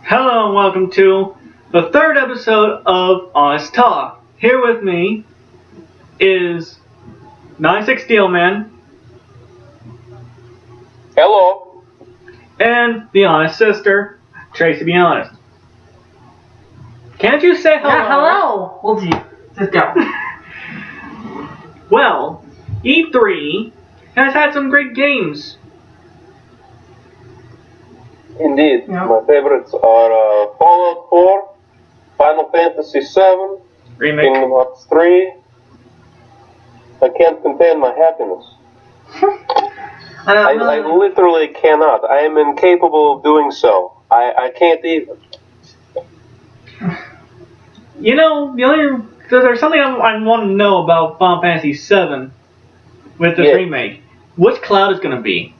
Hello and welcome to the third episode of Honest Talk. Here with me is 96 Steelman. Hello. And the Honest Sister, Tracy Be Honest. Can't you say hello? Yeah, hello. Well, gee, just go. Well, E3 has had some great games. Indeed, Yeah. my favorites are Fallout 4, Final Fantasy 7, Remake. Kingdom Hearts 3. I can't contain my happiness. I literally cannot. I am incapable of doing so. I can't even. You know, there's something I want to know about Final Fantasy 7 with this Yeah. remake. Which cloud is going to be?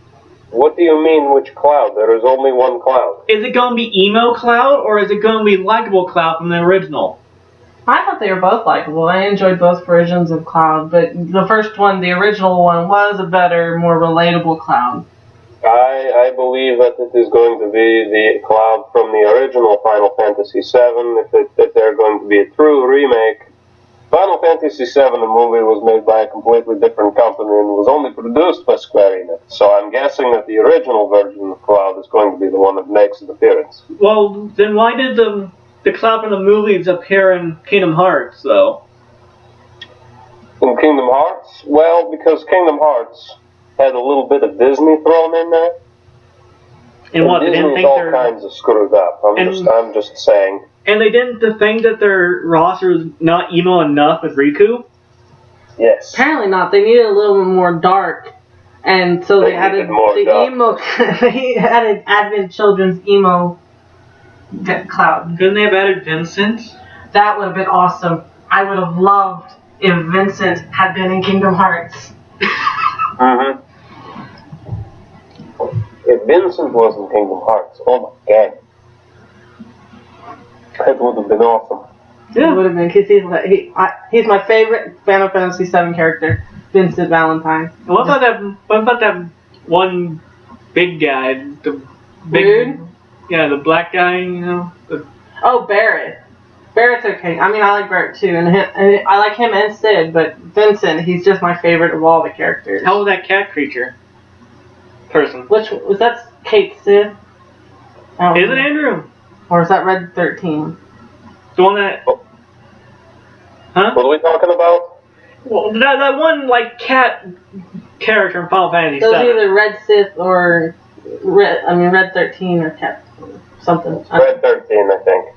What do you mean, which cloud? There is only one cloud. Is it going to be emo Cloud or is it going to be likable Cloud from the original? I thought they were both likable. I enjoyed both versions of Cloud, but the first one, the original one, was a better, more relatable Cloud. I believe that it is going to be the cloud from the original Final Fantasy VII. If they're going to be a true remake. Final Fantasy VII, the movie, was made by a completely different company and was only produced by Square Enix. So I'm guessing that the original version of Cloud is going to be the one that makes its appearance. Well, then why did the Cloud from the movies appear in Kingdom Hearts, though? In Kingdom Hearts? Well, because Kingdom Hearts had a little bit of Disney thrown in there. And what, they didn't Disney's think all their... kinds of screwed up. I'm just saying. And they didn't think that their roster was not emo enough with Riku? Yes. Apparently not. They needed a little bit more dark, and so they added the dark. emo. They added Advent Children's emo Cloud. Couldn't they have added Vincent? That would have been awesome. I would have loved if Vincent had been in Kingdom Hearts. Mm-hmm. If Vincent was in Kingdom Hearts, oh my god. That would have been awesome. Yeah. It would have been, because he's my favorite Final Fantasy VII character, Vincent Valentine. What about that one big guy? The big... Dude? Yeah, the black guy, you know? Oh, Barrett. Barrett's okay. I mean, I like Barrett too, and I like him and Sid, but Vincent, he's just my favorite of all the characters. How was that cat creature? Person. Which, was that Kate Sid? Is it Andrew? Or is that Red 13? The one that... Huh? What are we talking about? Well, that one, like, cat character in Final Fantasy It was 7. either Red Sith or Red 13 or Cat something. Red 13, I think.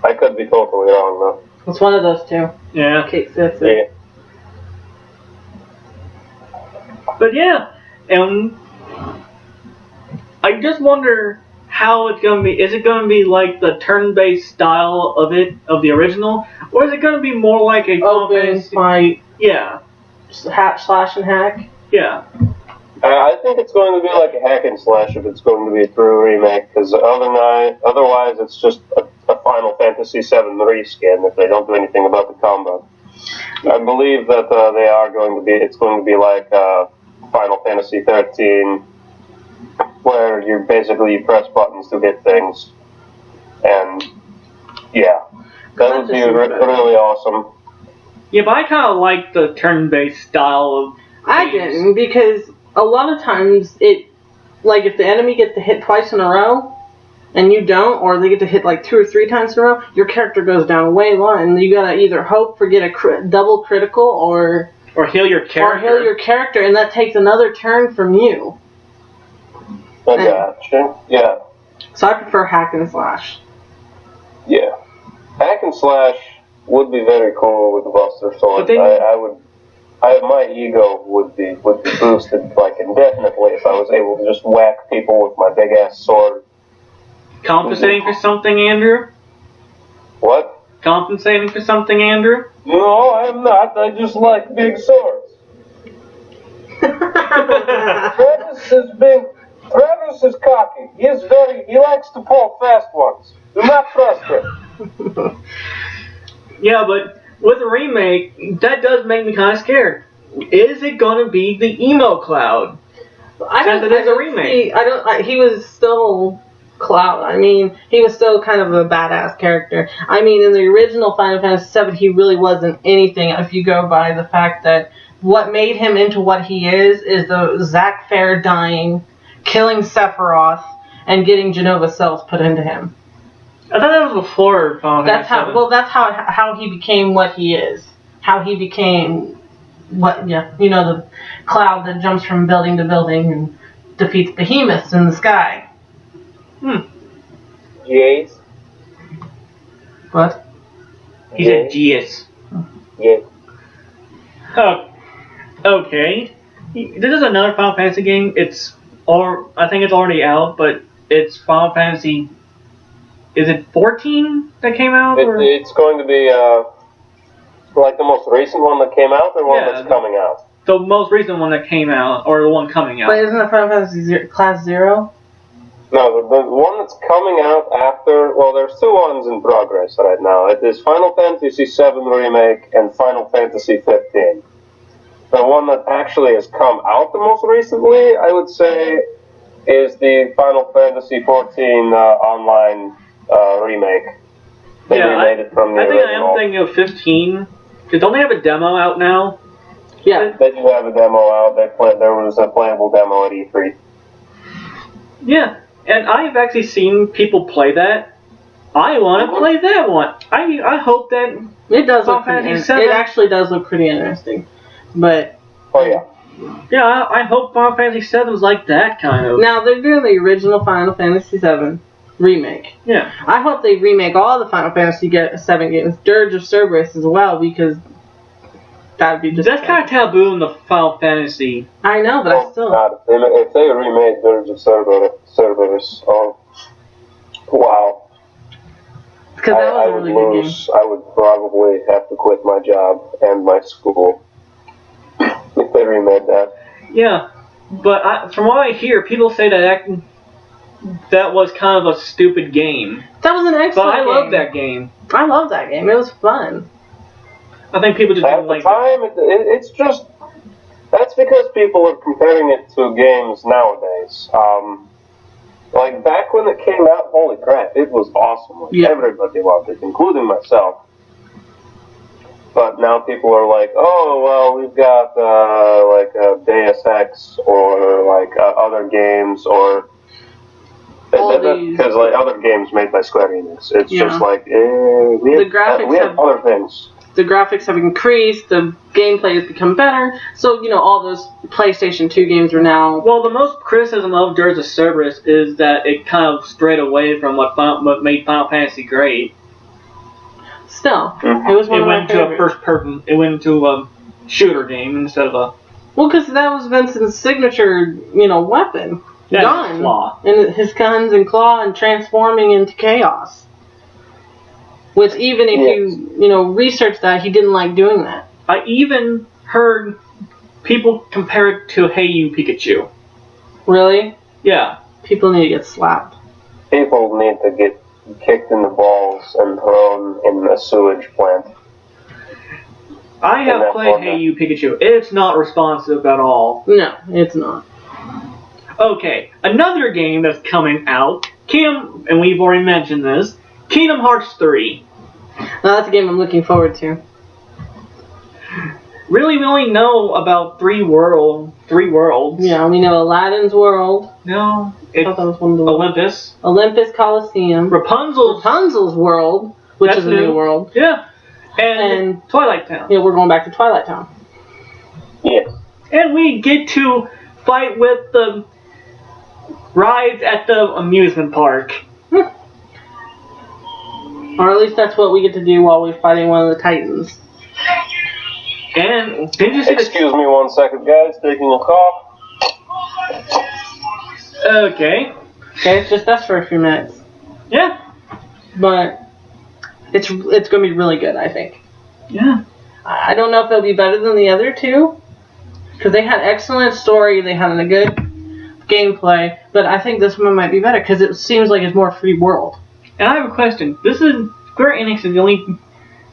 I could be totally wrong, though. It's one of those two. Yeah. Kate Sith. Yeah. But yeah, I just wonder how it's going to be. Is it going to be like the turn-based style of the original? Or is it going to be more like a Final Open Fantasy... fight. Yeah. Slash and hack. Yeah. I think it's going to be like a hack and slash if it's going to be a true remake, because otherwise it's just a Final Fantasy VII reskin if they don't do anything about the combat. I believe that it's going to be like Final Fantasy 13, where you press buttons to hit things, and yeah, that would be really awesome. Yeah, but I kind of like the turn-based style of I games. didn't, because a lot of times if the enemy gets to hit twice in a row, and you don't, or they get to hit like 2 or 3 times in a row, your character goes down way low, and you gotta either hope for get a double critical or heal your character. And that takes another turn from you. I gotcha. Yeah. So I prefer hack and slash. Yeah. Hack and slash would be very cool with the Buster Sword. My ego would be boosted like indefinitely if I was able to just whack people with my big ass sword. Compensating for something, Andrew? What? Compensating for something, Andrew? No, I'm not. I just like big swords. Travis is cocky. He likes to pull fast ones. Do not trust him. Yeah, but with a remake, that does make me kind of scared. Is it going to be the emo Cloud? He was still Cloud. I mean, he was still kind of a badass character. I mean, in the original Final Fantasy VII, he really wasn't anything if you go by the fact that what made him into what he is the Zack Fair dying, killing Sephiroth, and getting Genova cells put into him. I thought that was before Final Fantasy VII. That's how he became what he is. How he became the Cloud that jumps from building to building and defeats behemoths in the sky. Yes. What? He said yes. Yeah. Oh, okay. This is another Final Fantasy game. I think it's already out, but it's Final Fantasy. Is it 14 that came out? It's going to be like the most recent one that came out, or one that's coming out. The most recent one that came out, or the one coming out. But isn't it Final Fantasy Class 0? No, the one that's coming out after, well, there's two ones in progress right now. It is Final Fantasy VII Remake and Final Fantasy 15. The one that actually has come out the most recently, I would say, is the Final Fantasy 14 online remake. They remade it from the original. I am thinking of 15. Don't they have a demo out now? Yeah. They do have a demo out. There was a playable demo at E3. Yeah. And I've actually seen people play that. I want to play that one. I hope that it does look pretty interesting. It actually does look pretty interesting. But yeah, I hope Final Fantasy VII is like that kind of. Now they're doing the original Final Fantasy VII remake. Yeah. I hope they remake all the Final Fantasy VII games, Dirge of Cerberus as well, because that'd be just. That's kind of taboo in the Final Fantasy. I know, but I still. God, if they remade Dirge of Cerberus, wow. Because that was a really good game. I would probably have to quit my job and my school if they remade that. Yeah, but from what I hear, people say that was kind of a stupid game. That was an excellent game. But I love that game. I love that game. It was fun. I think people just didn't like it. At the time, it's just... That's because people are comparing it to games nowadays. Like, back when it came out, holy crap, it was awesome. Like, everybody loved it, including myself. But now people are like, oh, well, we've got, Deus Ex, or, other games, or... Because, other games made by Square Enix. It's just like, we have other things. The graphics have increased, the gameplay has become better, so, all those PlayStation 2 games are now... Well, the most criticism of Dirge of Cerberus is that it kind of strayed away from what made Final Fantasy great. Still, it was one of my favorites. It went into a shooter game instead of a... Well, because that was Vincent's signature, weapon. Yeah, gun. Claw. And his guns and claw and transforming into chaos. Which even if you research that, he didn't like doing that. I even heard people compare it to Hey You Pikachu. Really? Yeah. People need to get slapped. People need to get kicked in the balls and thrown in a sewage plant. I have played Hey You Pikachu. It's not responsive at all. No, it's not. Okay, another game that's coming out, and we've already mentioned this, Kingdom Hearts 3. Now that's a game I'm looking forward to. Really, we only know about three worlds. Yeah, we know Aladdin's world. No, I thought that was one of the Olympus. Olympus Coliseum. Rapunzel's world, which is a new world. Yeah. And Twilight Town. Yeah, we're going back to Twilight Town. Yes. And we get to fight with the rides at the amusement park. Or at least that's what we get to do while we're fighting one of the Titans. And did you see Excuse me 1 second, guys. Taking a call. Okay. Okay, it's just us for a few minutes. Yeah. But it's going to be really good, I think. Yeah. I don't know if it'll be better than the other two. Because they had excellent story, they had a good gameplay. But I think this one might be better because it seems like it's more free world. And I have a question. Square Enix is the only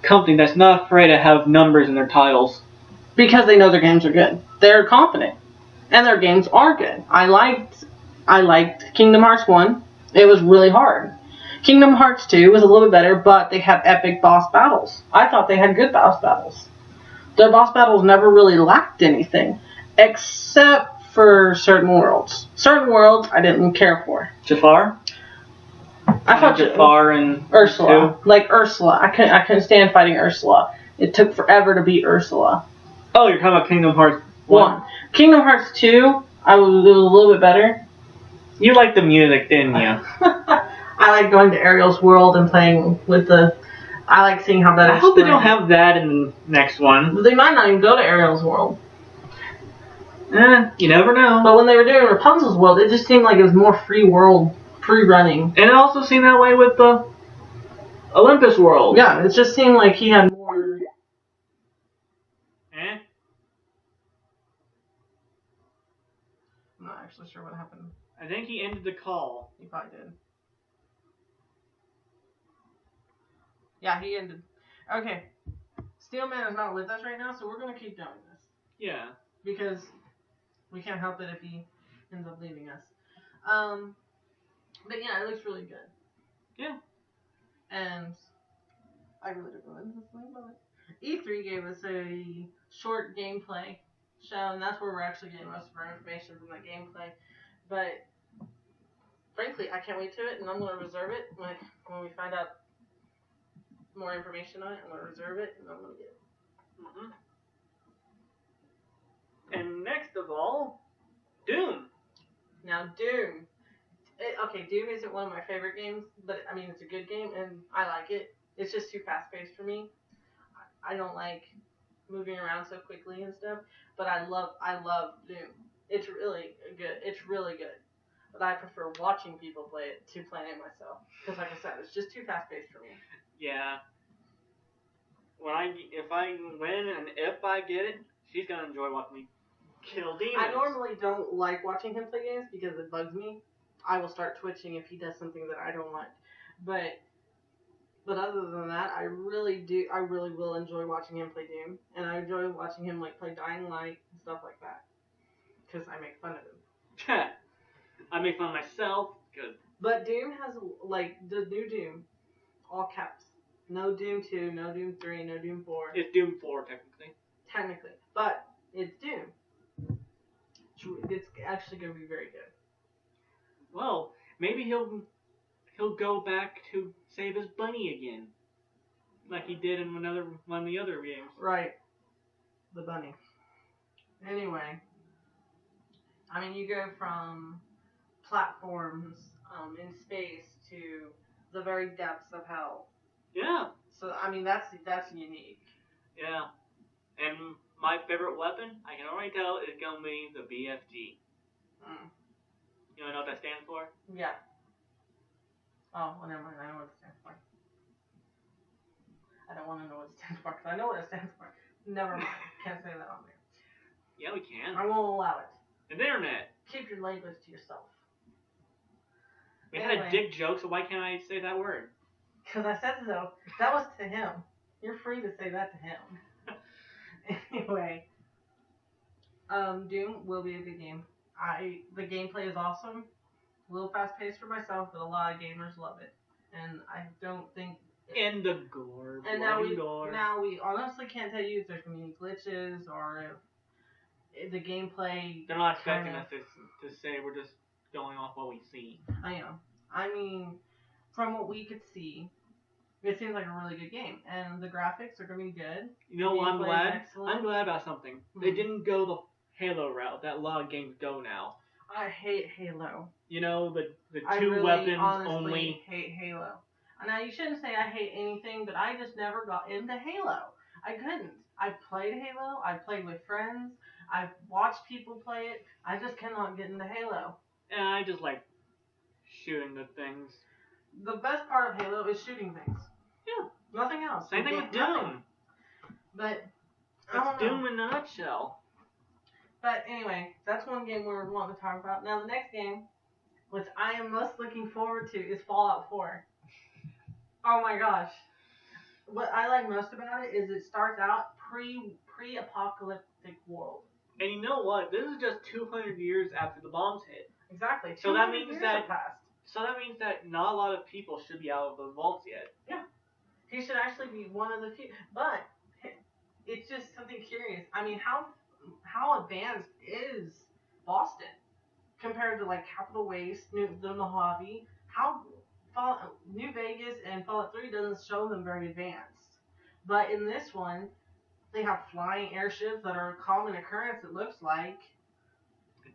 company that's not afraid to have numbers in their titles. Because they know their games are good. They're confident. And their games are good. I liked Kingdom Hearts 1. It was really hard. Kingdom Hearts 2 was a little bit better, but they had epic boss battles. I thought they had good boss battles. Their boss battles never really lacked anything, except for certain worlds. Certain worlds I didn't care for. Jafar? I thought Jafar and Ursula. 2? Like Ursula. I couldn't stand fighting Ursula. It took forever to beat Ursula. Oh, you're talking about Kingdom Hearts 1. Kingdom Hearts 2, it was a little bit better. You liked the music, didn't you? I like going to Ariel's world and playing with the... I like seeing how that is. I hope they don't have that in the next one. They might not even go to Ariel's world. You never know. But when they were doing Rapunzel's world, it just seemed like it was more free world, free running. And it also seemed that way with the Olympus world. Yeah, it just seemed like he had more... Eh? I'm not actually sure what happened. I think he ended the call. He probably did. Yeah, he ended. Okay. Steelman is not with us right now, so we're going to keep doing this. Yeah. Because we can't help it if he ends up leaving us. But yeah, it looks really good. Yeah. And I really don't know what to say about it. E3 gave us a short gameplay show, and that's where we're actually getting most of our information from the gameplay. But frankly, I can't wait to it, and I'm going to reserve it when we find out more information on it. I'm going to reserve it, and I'm going to get it. Mm-hmm. And next of all, Doom. Now, Doom. Okay, Doom isn't one of my favorite games, but I mean, it's a good game, and I like it. It's just too fast-paced for me. I don't like moving around so quickly and stuff, but I love Doom. It's really good. It's really good. But I prefer watching people play it to playing it myself. Because like I said, it's just too fast-paced for me. Yeah. When I get it, she's gonna enjoy watching me kill demons. I normally don't like watching him play games because it bugs me. I will start twitching if he does something that I don't like. But other than that, I really will enjoy watching him play Doom, and I enjoy watching him like play Dying Light and stuff like that. Because I make fun of him. I make fun of myself. Good. But Doom has like the new Doom, all caps. No Doom 2, no Doom 3, no Doom 4. It's Doom 4 technically. Technically, but it's Doom. It's actually going to be very good. Well, maybe he'll go back to save his bunny again, like he did in one of the other games. Right, the bunny. Anyway, I mean, you go from platforms in space to the very depths of hell. Yeah. So I mean, that's unique. Yeah. And my favorite weapon, I can already tell, is gonna be the BFG. You wanna know what that stands for? Yeah. Oh, well, never mind. I know what it stands for. I don't want to know what it stands for because I know what it stands for. Never mind. Can't say that on there. Yeah, we can. I won't allow it. The internet. Keep your language to yourself. We had a dick joke, so why can't I say that word? Because I said so. That was to him. You're free to say that to him. Anyway, Doom will be a good game. The gameplay is awesome. A little fast paced for myself, but a lot of gamers love it. And I don't think. And the gore. And now we honestly can't tell you if there's going to be any glitches or if the gameplay. They're not expecting us to say, we're just going off what we see. I know. I mean, from what we could see, it seems like a really good game, and the graphics are going to be good. You know what? I'm glad. I'm glad about something. They didn't go the Halo route that a lot of games go now. I hate Halo. You know, the I two really, weapons honestly only. Hate Halo. Now you shouldn't say I hate anything, but I just never got into Halo. I couldn't. I played Halo. I played with friends. I've watched people play it. I just cannot get into Halo. And I just like shooting the things. The best part of Halo is shooting things. Yeah. Nothing else. Same thing with Doom. But that's Doom in a nutshell. But anyway, that's one game we're wanting to talk about. Now the next game, which I am most looking forward to, is Fallout 4. Oh my gosh. What I like most about it is it starts out pre-apocalyptic world. And you know what? This is just 200 years after the bombs hit. Exactly. So that means that So that means that not a lot of people should be out of the vaults yet. He should actually be one of the few. But it's just something curious. I mean, how advanced is Boston compared to like Capital Waste, the Mojave? New Vegas and Fallout 3 doesn't show them very advanced. But in this one, they have flying airships that are a common occurrence, it looks like.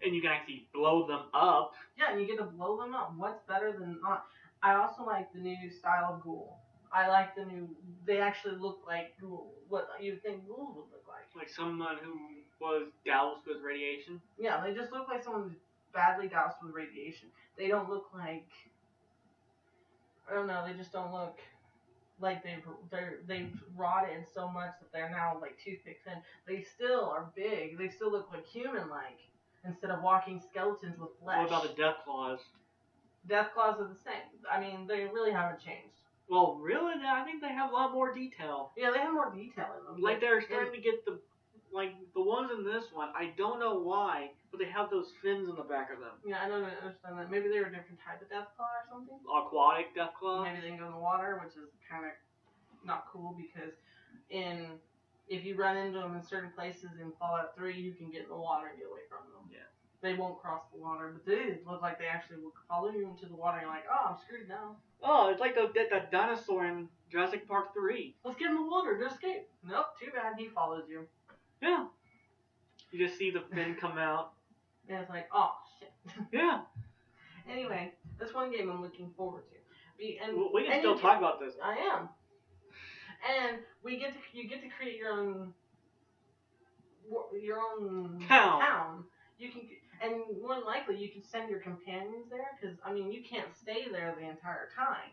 And you can actually blow them up. Yeah, and you get to blow them up. What's better than not? I also like the new style of ghoul. I like the new. They actually look like ghoul. What you think ghouls would look like? Like someone who was doused with radiation. Yeah, they just look like someone who's badly doused with radiation. They don't look like. I don't know. They just don't look like they've rotted so much that they're now like toothpick thin. They still are big. They still look like human-like instead of walking skeletons with flesh. What about the death claws? Death claws are the same. I mean, they really haven't changed. Well, really, I think they have a lot more detail. Yeah, they have more detail in them. Like they're starting to get the ones in this one. I don't know why, but they have those fins on the back of them. Yeah, I don't understand that. Maybe they were a different type of death claw or something. Aquatic death claw. Maybe they can go in the water, which is kind of not cool because if you run into them in certain places in Fallout 3, you can get in the water and get away from them. Yeah. They won't cross the water, but they look like they actually will follow you into the water. And you're like, oh, I'm screwed now. Oh, it's like that dinosaur in Jurassic Park 3. Let's get in the water to escape. Nope, too bad. He follows you. Yeah. You just see the fin come out. And it's like, oh, shit. Yeah. Anyway, that's one game I'm looking forward to. We can still talk about this. I am. And you get to create your own town. You can, and more than likely you can send your companions there because I mean you can't stay there the entire time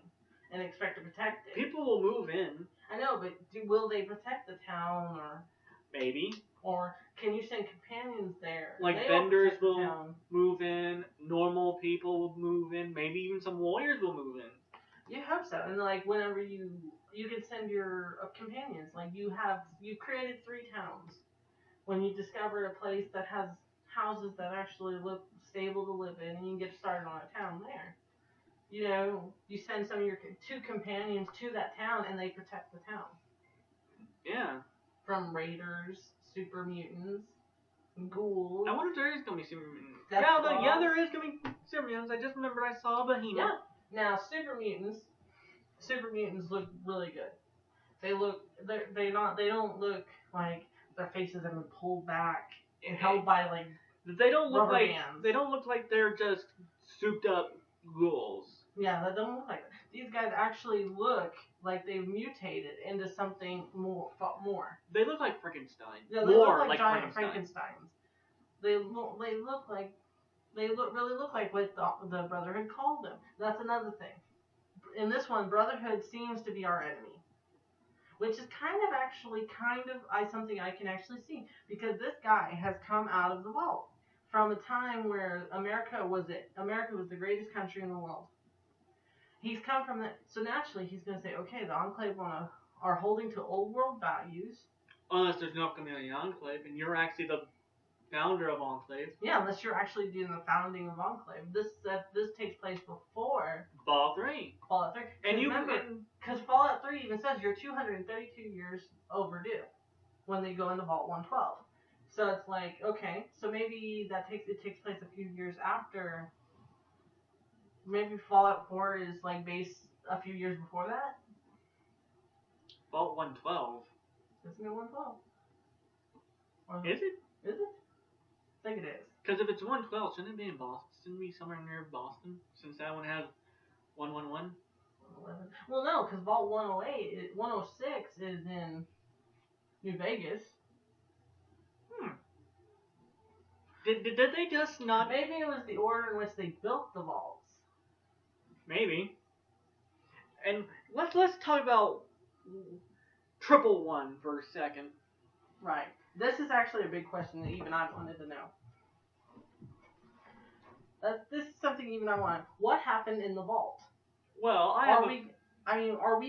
and expect to protect it. People will move in. I know, but will they protect the town or maybe? Or can you send companions there? Like vendors will move in, normal people will move in, maybe even some warriors will move in. You hope so, and like whenever you can send your companions. Like you've created 3 towns. When you discover a place that has houses that actually look stable to live in, and you can get started on a town there. You know, you send some of your 2 companions to that town, and they protect the town. Yeah. From raiders, super mutants, ghouls. I wonder if there is gonna be super mutants. There is gonna be super mutants. I just remembered I saw a behemoth. Yeah. Now super mutants look really good. They don't look like their faces have been pulled back and held by like they don't look rubber like bands. They don't look like they're just souped up ghouls. Yeah, they don't look like that. These guys actually look like they've mutated into something more. They look like Frankenstein. Yeah, they more look like giant Frankenstein. Frankensteins. They really look like what the Brotherhood called them. That's another thing. In this one, Brotherhood seems to be our enemy. Which is something I can actually see. Because this guy has come out of the vault. From a time where America was the greatest country in the world. He's come from that. So naturally, he's going to say, okay, the Enclave are holding to old world values. Unless there's no community Enclave, and you're actually the founder of Enclave. Yeah, unless you're actually doing the founding of Enclave. This takes place before Fallout 3. Fallout 3. And you remember, because Fallout 3 even says you're 232 years overdue when they go into Vault 112. So it's like, okay, so maybe it takes place a few years after. Maybe Fallout 4 is like based a few years before that. Vault 112. Isn't it 112? Is it? Is it? I think it is. Because if it's 112, shouldn't it be in Boston? Shouldn't it be somewhere near Boston? Since that one has 111? 111. Well, no, because Vault 106 is in New Vegas. Did they just not... Maybe it was the order in which they built the vaults. Maybe. And let's talk about 111 for a second. Right. This is actually a big question that even I wanted to know. This is something even I want. What happened in the vault? Well, are we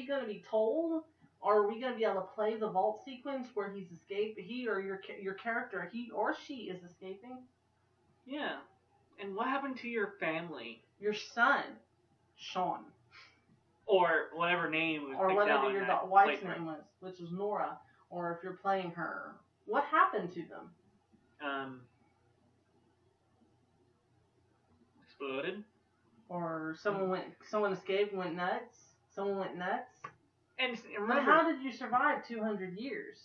going to be told? Are we going to be able to play the vault sequence where he's escaped? He or your character, he or she is escaping? Yeah. And what happened to your family? Your son. Sean. Or whatever name was Or picked out whatever in your that wife's playthrough. name was, which was Nora. Or if you're playing her. What happened to them? Exploded. Or someone escaped and went nuts. Someone went nuts. And remember, But how did you survive 200 years?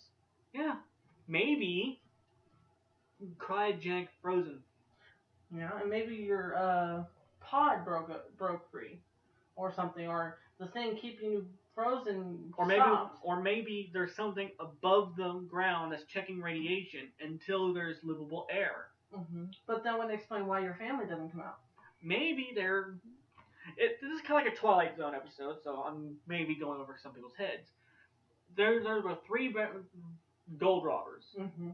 Yeah, maybe cryogenic frozen. Yeah, and maybe your pod broke free, or something, or the thing keeping you frozen stopped. Or maybe there's something above the ground that's checking radiation until there's livable air. Mm-hmm. But that wouldn't explain why your family doesn't come out. Maybe they're. This is kind of like a Twilight Zone episode, so I'm maybe going over some people's heads. There were 3 gold robbers. Mm-hmm.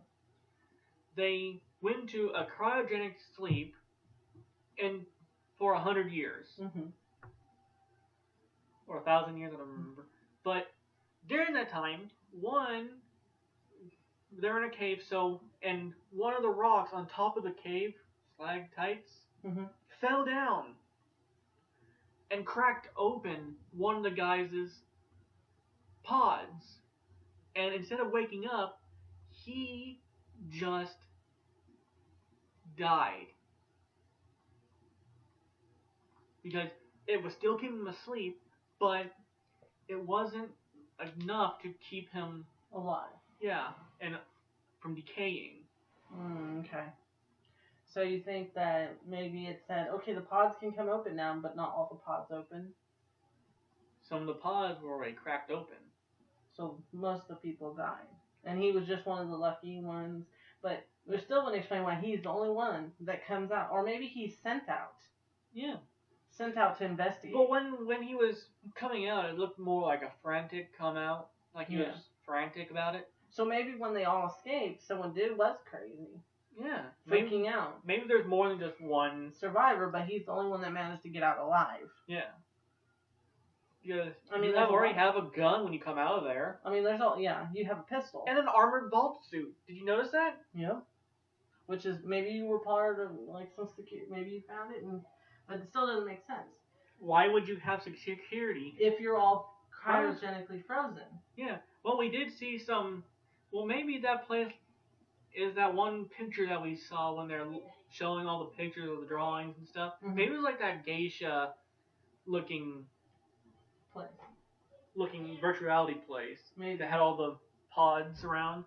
They went to a cryogenic sleep for 100 years. Mm-hmm. Or 1,000 years, I don't remember. But during that time, they're in a cave, and one of the rocks on top of the cave, stalactites, Mm-hmm. fell down and cracked open one of the guys' pods. And instead of waking up, he just died. Because it was still keeping him asleep, but it wasn't enough to keep him alive. Yeah, and from decaying. Okay. So you think that maybe it said, okay, the pods can come open now, but not all the pods open? Some of the pods were already cracked open. So most of the people died. And he was just one of the lucky ones. But we still wouldn't explain why he's the only one that comes out. Or maybe he's sent out. Yeah. Sent out to investigate. But when he was coming out, it looked more like a frantic come out. Like he was frantic about it. So maybe when they all escaped, someone was crazy. Yeah. Freaking out. Maybe there's more than just one survivor, but he's the only one that managed to get out alive. Yeah. Because you already have a gun when you come out of there. I mean, you have a pistol. And an armored vault suit. Did you notice that? Yeah. Which is, maybe you were part of, like, some security, maybe you found it, but it still doesn't make sense. Why would you have security? If you're all cryogenically frozen. Yeah. Well, we did see maybe that place is that one picture that we saw when they're showing all the pictures of the drawings and stuff. Mm-hmm. Maybe it was like that geisha looking virtual reality place. Maybe. That had all the pods around.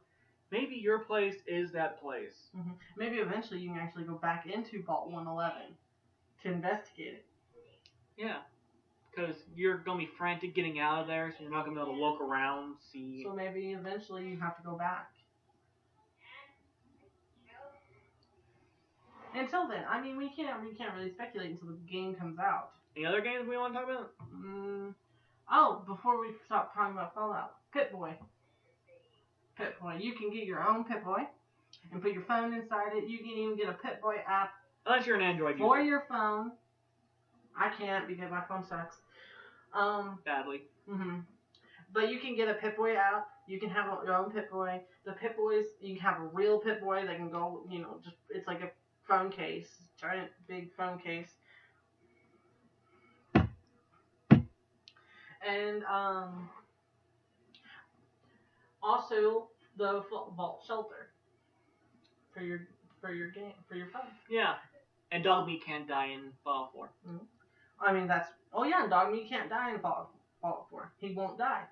Maybe your place is that place. Mm-hmm. Maybe eventually you can actually go back into Vault 111 to investigate it. Yeah. Because you're going to be frantic getting out of there, so you're not going to be able to look around, see. So maybe eventually you have to go back. Until then, I mean, we can't really speculate until the game comes out. Any other games we want to talk about? Before we stop talking about Fallout, Pip-Boy. Pip-Boy. You can get your own Pip-Boy and put your phone inside it. You can even get a Pip-Boy app. Unless you're an Android user. For your phone. I can't because my phone sucks. Badly. Mm-hmm. But you can get a Pip-Boy app. You can have your own Pip-Boy. The Pip-Boys, you can have a real Pip-Boy that can go, it's like a phone case. Giant, big phone case. And, also the vault shelter for your phone. Yeah. And dog meat can't die in Fallout 4. Mm-hmm. I mean, dog meat can't die in Fallout 4. He won't die.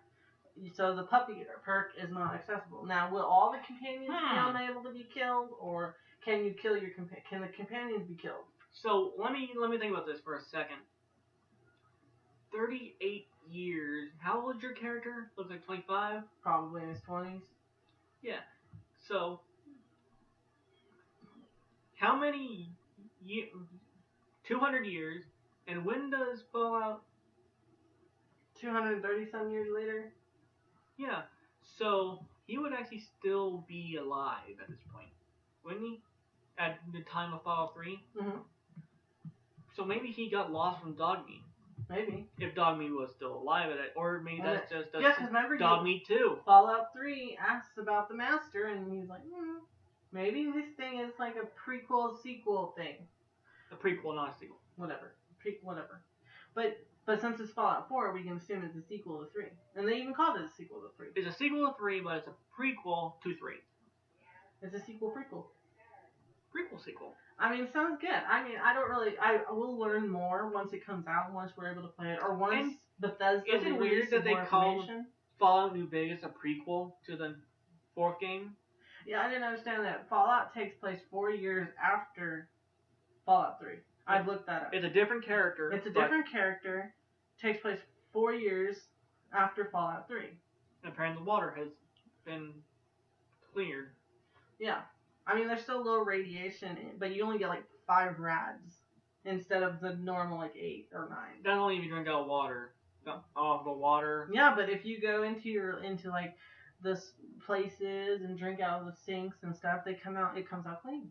So the puppy perk is not accessible. Now, will all the companions be unable to be killed, or can you kill can the companions be killed? So let me think about this for a second. 38 years. How old is your character? Looks like 25? Probably in his 20s. Yeah. So, how many 200 years, and when does Fallout? 230 some years later? Yeah. So, he would actually still be alive at this point, wouldn't he? At the time of Fallout 3? Mm-hmm. So maybe he got lost from Dogmeat. Maybe. If Dogmeat was still alive at it. Or maybe that's just remember Dogmeat 2. Fallout 3 asks about the Master, and he's like, maybe this thing is like a prequel, sequel thing. A prequel, not a sequel. Whatever. Whatever. But But since it's Fallout 4, we can assume it's a sequel to 3. And they even called it a sequel to 3. It's a sequel to 3, but it's a prequel to 3. It's a sequel prequel. Prequel sequel. I mean, sounds good. I mean, I will learn more once it comes out, once we're able to play it, or once Bethesda Is it weird that they call Fallout New Vegas a prequel to the 4th game? Yeah, I didn't understand that. Fallout takes place 4 years after Fallout 3. I've looked that up. It's a different character. It's a different character. Takes place 4 years after Fallout 3. And apparently the water has been cleared. Yeah. I mean, there's still low radiation, but you only get like 5 rads instead of the normal like 8 or 9. Not only if you drink out water, off the water. Yeah, but if you go into like the places and drink out of the sinks and stuff, it comes out clean.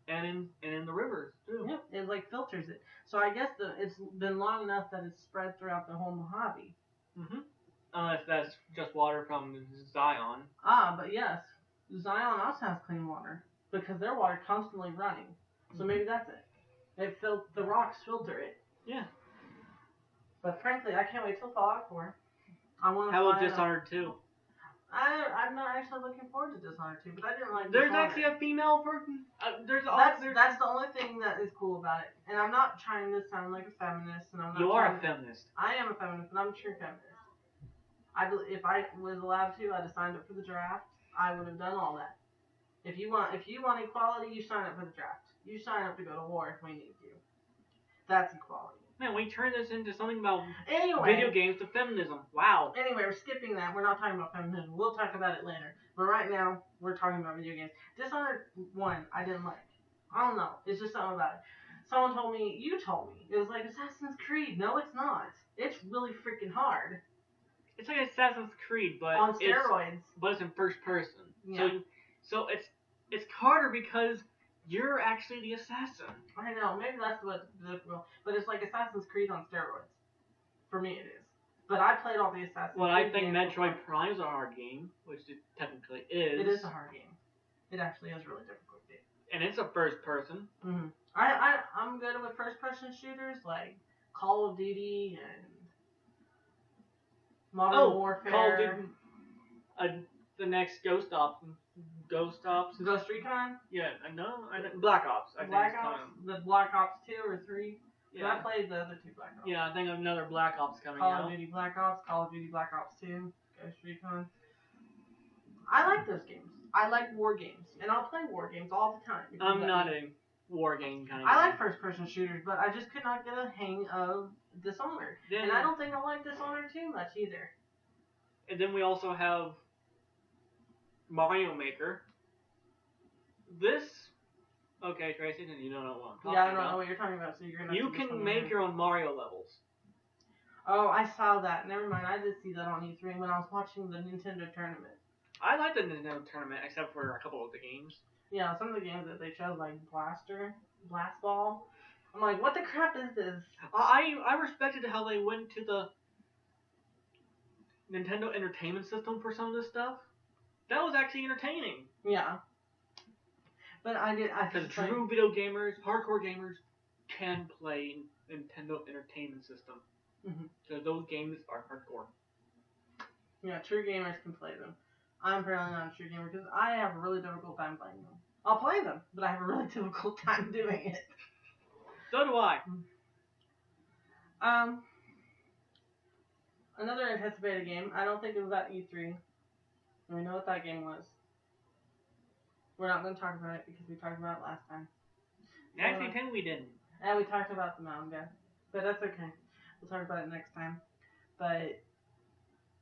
And in the rivers too. Yeah, it like filters it. So I guess it's been long enough that it's spread throughout the whole Mojave. Unless that's just water from Zion. But yes, Zion also has clean water because their water constantly running. So maybe that's it. The rocks filter it. Yeah. But frankly, I can't wait till Fallout 4. I want to. How about Dishonored 2? I'm not actually looking forward to Dishonored 2, but I didn't like. There's Dishonored. actually a female person. That's the only thing that is cool about it. And I'm not trying to sound like a feminist, and I'm not. You are a feminist. I am a feminist, and I'm a true feminist. If I was allowed to, I'd have signed up for the draft. I would have done all that. If you want equality, you sign up for the draft. You sign up to go to war if we need you. That's equality. Man, we turned this into something about anyway, video games to feminism. Wow. Anyway, we're skipping that. We're not talking about feminism. We'll talk about it later. But right now, we're talking about video games. Dishonored 1, I didn't like. I don't know. It's just something about it. Someone told me, you told me, it was like Assassin's Creed. No, it's not. It's really freaking hard. It's like Assassin's Creed, but on steroids. But it's in first person. Yeah. So it's harder because you're actually the assassin. I know, maybe that's what's difficult. But it's like Assassin's Creed on steroids. For me, it is. But I played all the Assassin's Creed. Well, I think Metroid Prime is a hard game, which it technically is. It is a hard game. It actually is a really difficult game. And it's a first person. Mm-hmm. I'm good with first person shooters like Call of Duty and Modern Warfare. Call of Duty. The next Ghost Ops. Ghost Recon? Yeah, no, Black Ops. Black Ops? The Black Ops 2 or 3? Yeah. I played the other 2 Black Ops. Yeah, I think another Black Ops coming out. Call of Duty Black Ops, Call of Duty Black Ops 2, Ghost Recon. I like those games. I like war games. And I'll play war games all the time. I'm not a war game kind of I like first person shooters, but I just could not get a hang of Dishonored. And I don't think I like Dishonored too much either. And then we also have Mario Maker. Okay, Tracy, you don't know what I'm talking about. Yeah, I don't know what you're talking about, so you're gonna. You can make your own Mario levels. Oh, I saw that. Never mind, I did see that on E3 when I was watching the Nintendo tournament. I like the Nintendo tournament, except for a couple of the games. Yeah, some of the games that they showed, like Blast Ball. I'm like, what the crap is this? I respected how they went to the Nintendo Entertainment System for some of this stuff. That was actually entertaining. Yeah. But because true video gamers, hardcore gamers, can play Nintendo Entertainment System. So those games are hardcore. Yeah, true gamers can play them. I'm apparently not a true gamer because I have a really difficult time playing them. I'll play them, but I have a really difficult time doing it. So do I. Another anticipated game. I don't think it was at E3. And we know what that game was. We're not going to talk about it because we talked about it last time. Actually, I think we didn't. And we talked about the manga. But that's okay. We'll talk about it next time. But...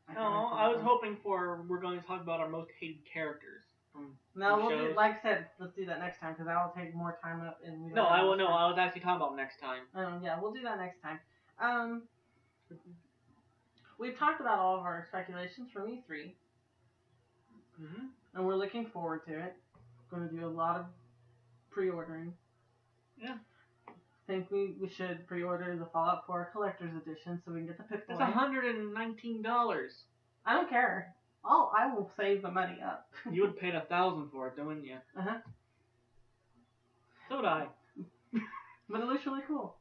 I was hoping we're going to talk about our most hated characters from we'll do, like I said, let's do that next time because that will take more time up. And I was actually talking about next time. Yeah, we'll do that next time. We've talked about all of our speculations from E3. And we're looking forward to it. Going to do a lot of pre-ordering. Yeah. I think we should pre-order the Fallout 4 Collector's Edition so we can get the Pip-Boy. That's $119. I don't care. I will save the money up. You would pay $1,000 for it, wouldn't you? So would I. But it looks really cool.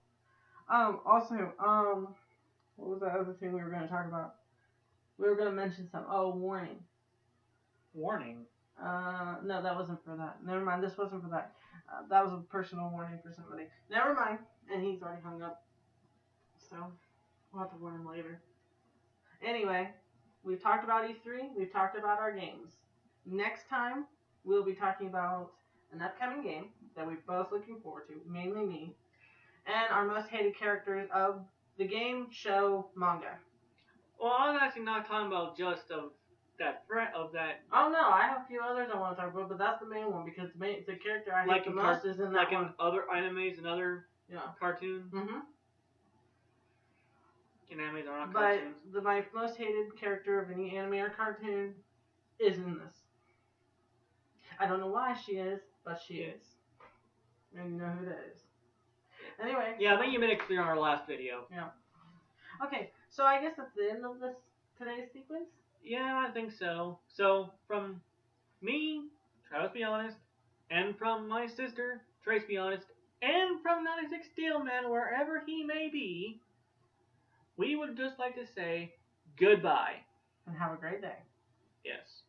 Also, What was the other thing we were going to talk about? We were going to mention some. Oh, warning. Warning. No, that wasn't for that. Never mind, this wasn't for that. That was a personal warning for somebody. Never mind. And he's already hung up. So, we'll have to warn him later. Anyway, we've talked about E3. We've talked about our games. Next time, we'll be talking about an upcoming game that we're both looking forward to, mainly me, and our most hated characters of the game, show, manga. Well, I'm actually not talking about just of that threat of that. Oh no, I have a few others I want to talk about, but that's the main one because the character I hate the most is in that like one. in other animes and other Yeah. cartoons. Mm-hmm. In animes are not cartoons. But my most hated character of any anime or cartoon is in this. I don't know why she is, but she is. And you know who that is. Anyway. Yeah, I think you made it clear on our last video. Yeah. Okay, so I guess that's the end of today's sequence. Yeah, I think so. So, from me, Travis Be Honest, and from my sister, Trace Be Honest, and from 96 Steelman, wherever he may be, we would just like to say goodbye. And have a great day. Yes.